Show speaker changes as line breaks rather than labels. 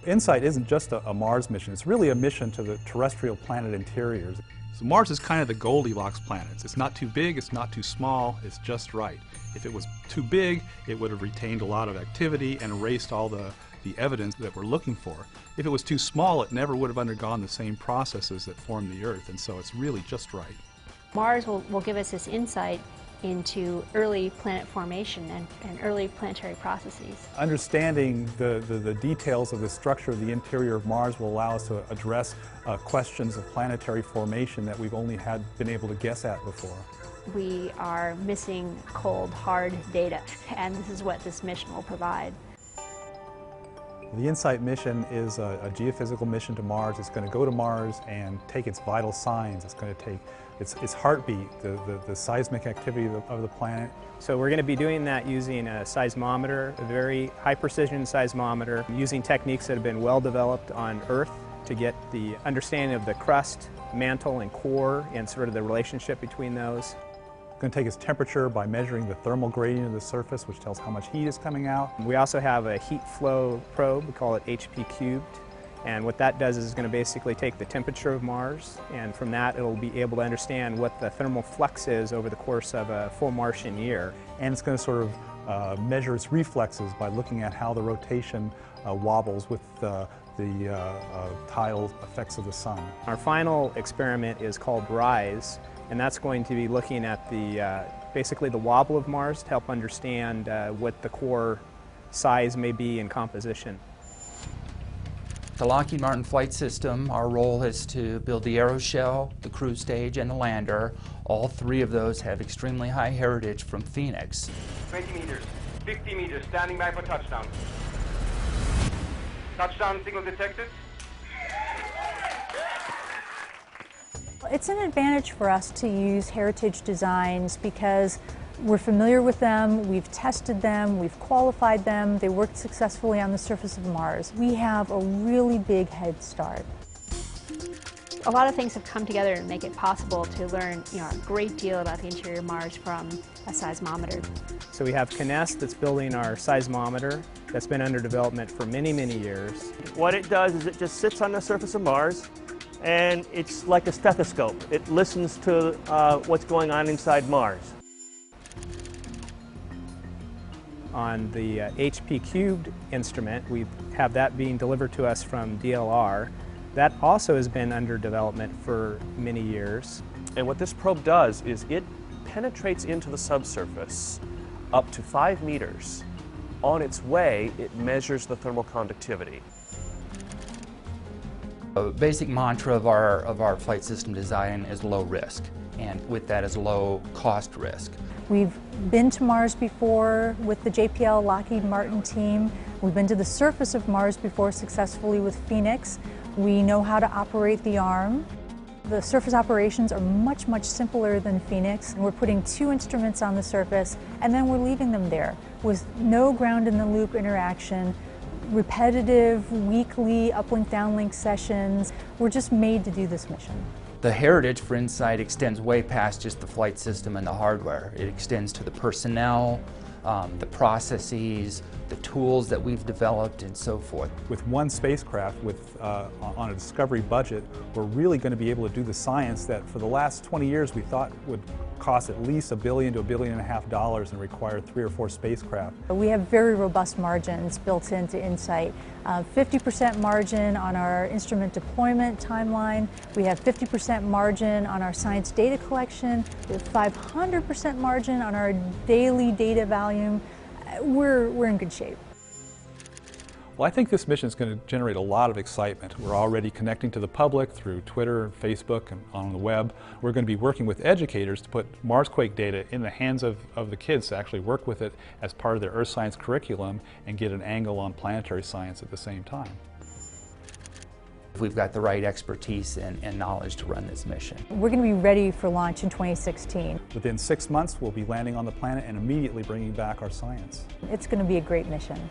InSight isn't just a Mars mission, it's really a mission to the terrestrial planet interiors.
So Mars is kind of the Goldilocks planets. It's not too big, it's not too small, it's just right. If it was too big, it would have retained a lot of activity and erased all the evidence that we're looking for. If it was too small, it never would have undergone the same processes that form the Earth, and so it's really just right.
Mars will give us this insight into early planet formation and early planetary processes.
Understanding the details of the structure of the interior of Mars will allow us to address questions of planetary formation that we've only been able to guess at before.
We are missing cold, hard data, and this is what this mission will provide.
The InSight mission is a geophysical mission to Mars. It's going to go to Mars and take its vital signs. It's going to take its heartbeat, the seismic activity of the planet.
So we're going to be doing that using a seismometer, a very high precision seismometer, using techniques that have been well developed on Earth to get the understanding of the crust, mantle, and core, and sort of the relationship between those.
It's going to take its temperature by measuring the thermal gradient of the surface, which tells how much heat is coming out.
We also have a heat flow probe, we call it HP cubed, and what that does is it's going to basically take the temperature of Mars, and from that it'll be able to understand what the thermal flux is over the course of a full Martian year.
And it's going to sort of measure its reflexes by looking at how the rotation wobbles with the tidal effects of the sun.
Our final experiment is called RISE, and that's going to be looking at basically the wobble of Mars to help understand what the core size may be in composition.
The Lockheed Martin flight system, our role is to build the aeroshell, the cruise stage, and the lander. All three of those have extremely high heritage from Phoenix.
20 meters, 50 meters, standing by for touchdown. Touchdown signal detected.
It's an advantage for us to use heritage designs because we're familiar with them, we've tested them, we've qualified them, they worked successfully on the surface of Mars. We have a really big head start.
A lot of things have come together to make it possible to learn a great deal about the interior of Mars from a seismometer.
So we have Kinest that's building our seismometer that's been under development for many, many years.
What it does is it just sits on the surface of Mars, and it's like a stethoscope. It listens to what's going on inside Mars.
On the HP cubed instrument, we have that being delivered to us from DLR. That also has been under development for many years.
And what this probe does is it penetrates into the subsurface up to 5 meters. On its way, it measures the thermal conductivity.
A basic mantra of our flight system design is low risk, and with that is low cost risk.
We've been to Mars before with the JPL Lockheed Martin team. We've been to the surface of Mars before successfully with Phoenix. We know how to operate the arm. The surface operations are much, much simpler than Phoenix. We're putting 2 instruments on the surface and then we're leaving them there with no ground-in-the-loop interaction, repetitive weekly uplink downlink sessions. We're just made to do this mission.
The heritage for InSight extends way past just the flight system and the hardware. It extends to the personnel, the processes, the tools that we've developed, and so forth.
With one spacecraft on a Discovery budget, we're really going to be able to do the science that for the last 20 years we thought would cost at least $1 billion to $1.5 billion and require 3 or 4 spacecraft.
We have very robust margins built into InSight. 50% margin on our instrument deployment timeline. We have 50% margin on our science data collection. We have 500% margin on our daily data volume. We're in good shape.
Well, I think this mission is going to generate a lot of excitement. We're already connecting to the public through Twitter and Facebook and on the web. We're going to be working with educators to put Marsquake data in the hands of the kids to actually work with it as part of their earth science curriculum and get an angle on planetary science at the same time.
We've got the right expertise and knowledge to run this mission.
We're going to be ready for launch in 2016.
Within 6 months, we'll be landing on the planet and immediately bringing back our science.
It's going to be a great mission.